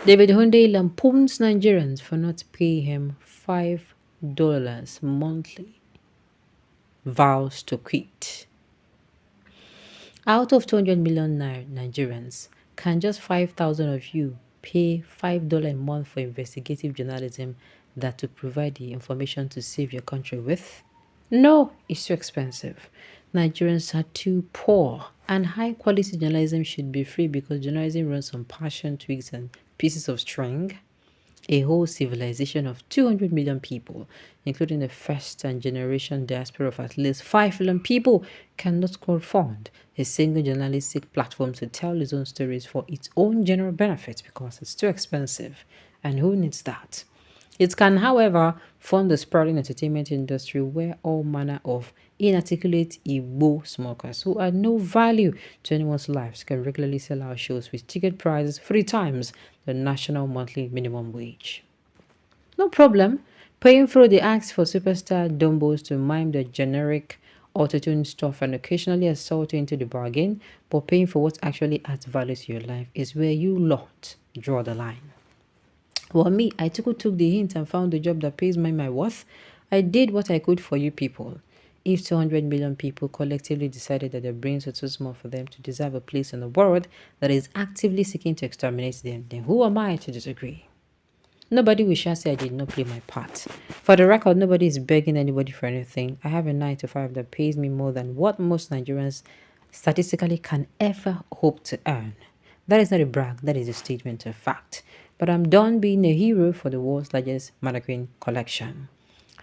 David Hundeyin lampoons Nigerians for not paying him $5 monthly. Vows to quit. Out of 200 million Nigerians, can just 5,000 of you pay $5 a month for investigative journalism that to provide the information to save your country with? No, it's too expensive. Nigerians are too poor, and high quality journalism should be free because journalism runs on passion, twigs, and pieces of string. A whole civilization of 200 million people, including a first and generation diaspora of at least 5 million people, cannot crowdfund a single journalistic platform to tell its own stories for its own general benefit because it's too expensive. And who needs that? It can, however, fund the sprawling entertainment industry where all manner of inarticulate Igbo smokers who add no value to anyone's lives can regularly sell our shows with ticket prices 3 times the national monthly minimum wage. No problem. Paying through the acts for superstar dumbos to mime the generic autotune stuff and occasionally assault you into the bargain, but paying for what actually adds value to your life is where you lot draw the line. Well, me, I took the hint and found a job that pays my worth. I did what I could for you people. If 200 million people collectively decided that their brains were too small for them to deserve a place in the world that is actively seeking to exterminate them, then who am I to disagree? Nobody will shall say I did not play my part. For the record, nobody is begging anybody for anything. I have a 9 to 5 that pays me more than what most Nigerians statistically can ever hope to earn. That is not a brag, that is a statement of fact. But I'm done being a hero for the world's largest mannequin collection.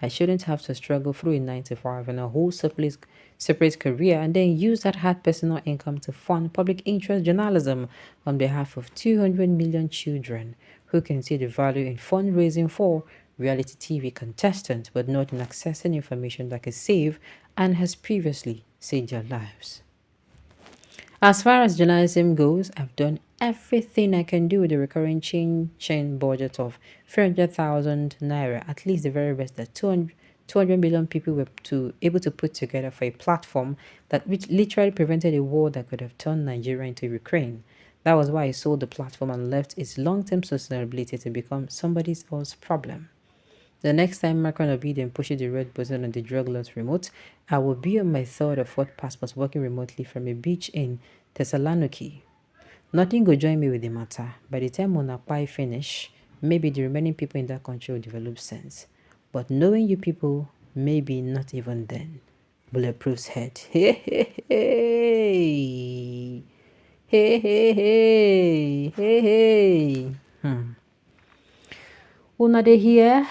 I shouldn't have to struggle through a 9 to 5 and a whole separate career and then use that hard personal income to fund public interest journalism on behalf of 200 million children who can see the value in fundraising for reality TV contestants but not in accessing information that can save and has previously saved their lives. As far as journalism goes, I've done everything I can do with the recurring chain budget of 300,000 naira, at least the very best that 200 million people were able to put together for a platform that which literally prevented a war that could have turned Nigeria into Ukraine. That was why I sold the platform and left its long-term sustainability to become somebody else's problem. The next time Macron or Biden pushes the red button on the drug laws remote, I will be on my third or fourth passport working remotely from a beach in Thessaloniki. Nothing will join me with the matter. By the time Monapai finish, maybe the remaining people in that country will develop sense. But knowing you people, maybe not even then. Bulletproof's head. Hey, hey, hey. Hey, hey, hey. Hey, hey. Una dey here?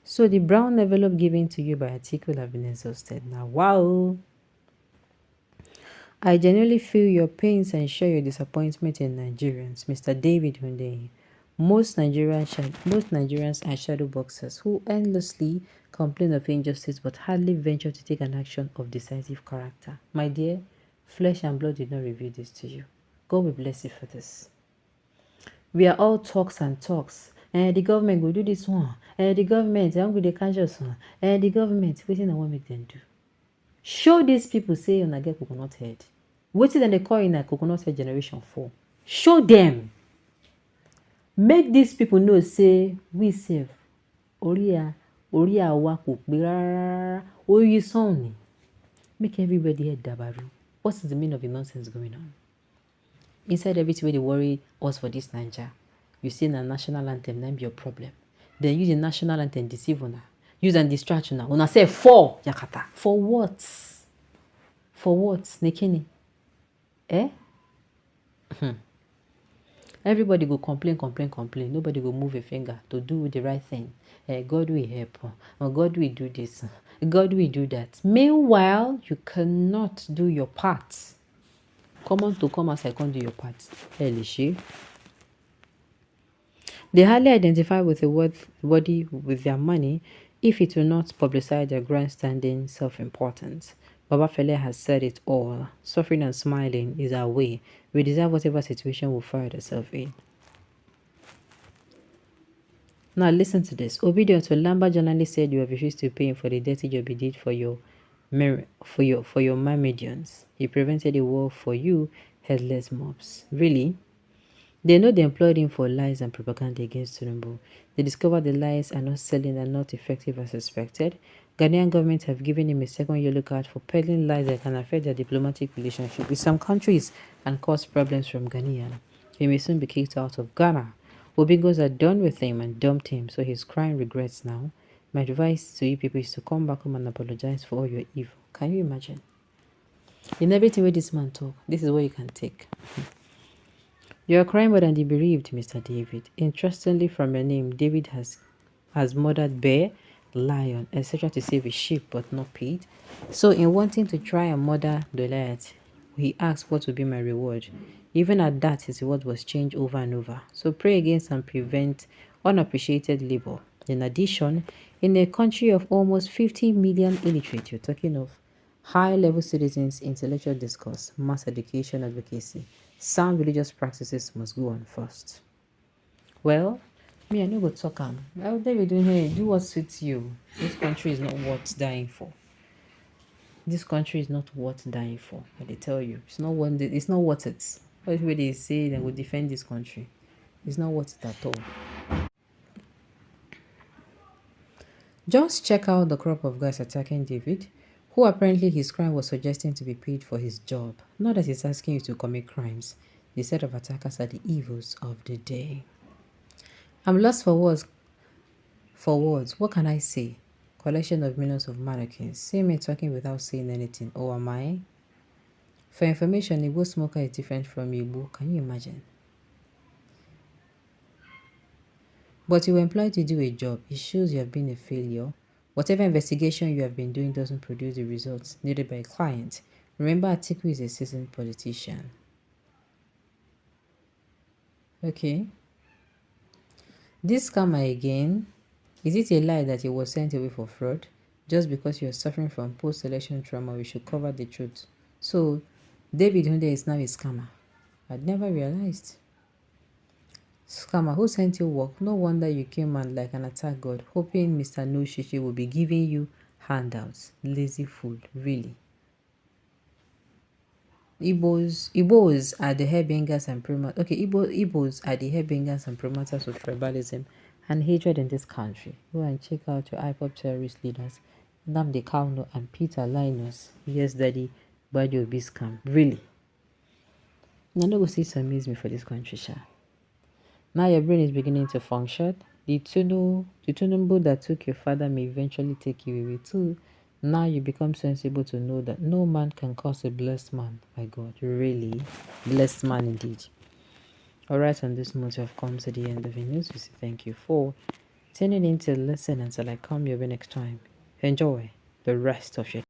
So the brown envelope given to you by Atiku will have been exhausted. Now, wow. I genuinely feel your pains and share your disappointment in Nigerians, Mr. David Hundeyin. Most Nigerians are shadow boxers who endlessly complain of injustice but hardly venture to take an action of decisive character. My dear, flesh and blood did not reveal this to you. God will bless you for this. We are all talks and talks. The government will do this one. The government, I'm going to catch us one. The government, wetin I want make them do. Show these people say una get coconut head. Wetin dem dey call in a coconut head generation for. Show them. Make these people know say we sef orí àwa kò pé rárá. Orí sàn ni. Make everybody head dabaru. What is the meaning of the nonsense going on? Inside everything wey dey worry us for this Naija, you say na national anthem na be your problem. Then use the national anthem deceive una. Use and distract una. Una say for yakata. For what? For what? Nekini? Eh? Everybody go complain. Nobody go move a finger to do the right thing. God will help. God will do this. God will do that. Meanwhile, you cannot do your part. Come on to come as I can't do your part. Elishi. They hardly identify with the body with their money if it will not publicize their grandstanding self-importance. Baba Fele has said it all. Suffering and smiling is our way. We deserve whatever situation we find ourselves in. Now listen to this. Obedient to Lamba journalist said you have refused to pay him for the dirty job he did for your Myrmidons. He prevented a war for you, headless mobs. Really? They know they employed him for lies and propaganda against Tinubu. They discovered the lies are not selling and not effective as expected. Ghanaian government have given him a second yellow card for peddling lies that can affect their diplomatic relationship with some countries and cause problems from Ghanaian. He may soon be kicked out of Ghana. Obingos are done with him and dumped him, so he's crying regrets now. My advice to you people is to come back home and apologize for all your evil. Can you imagine? In everything where this man talk, this is what you can take. You are crying more than the bereaved, Mr. David. Interestingly, from your name, David has murdered bear, lion, etc. to save his sheep, but not paid. So, in wanting to try and murder Goliath, he asked, "What will be my reward?" Even at that, his reward was changed over and over. So, pray against and prevent unappreciated labor. In addition, in a country of almost 50 million illiterate, you're talking of high-level citizens, intellectual discourse, mass education advocacy, sound religious practices must go on first. Well, me, I no go talk am. How they be doing here? Do what suits you. This country is not worth dying for. This country is not worth dying for. But they tell you, it's not worth it. It's not worth it. What if they say they will defend this country? It's not worth it at all. Just check out the crop of guys attacking David, who apparently his crime was suggesting to be paid for his job. Not that he's asking you to commit crimes. The set of attackers are the evils of the day. I'm lost for words. For words, what can I say? Collection of millions of mannequins. See me talking without saying anything. Or am I? For information, Igbo smoker is different from Igbo. Can you imagine? But you were employed to do a job. It shows you have been a failure. Whatever investigation you have been doing doesn't produce the results needed by a client. Remember, Atiku is a seasoned politician. Okay. This scammer again. Is it a lie that he was sent away for fraud? Just because you're suffering from post-election trauma, we should cover the truth. So, David Hunde is now a scammer. I'd never realized. Scammer, who sent you work? No wonder you came and like an attack god, hoping Mr. No Shishi will be giving you handouts. Lazy fool, really. Igbos are the hairbangers and promoters. Okay, Igbos are the hairbangers and promoters of tribalism and hatred in this country. Go and check out your IPOP terrorist leaders, Nnamdi Kanu and Peter Linus. Yes, Daddy, but you'll be scam. Really. Now, no go see some me for this country, sha. Now your brain is beginning to function. The Tinubu that took your father may eventually take you away too. Now you become sensible to know that no man can curse a blessed man. My God, really blessed man indeed. Alright, on this note, we have come to the end of the news. We say thank you for tuning in to listen until I come your way next time. Enjoy the rest of your day.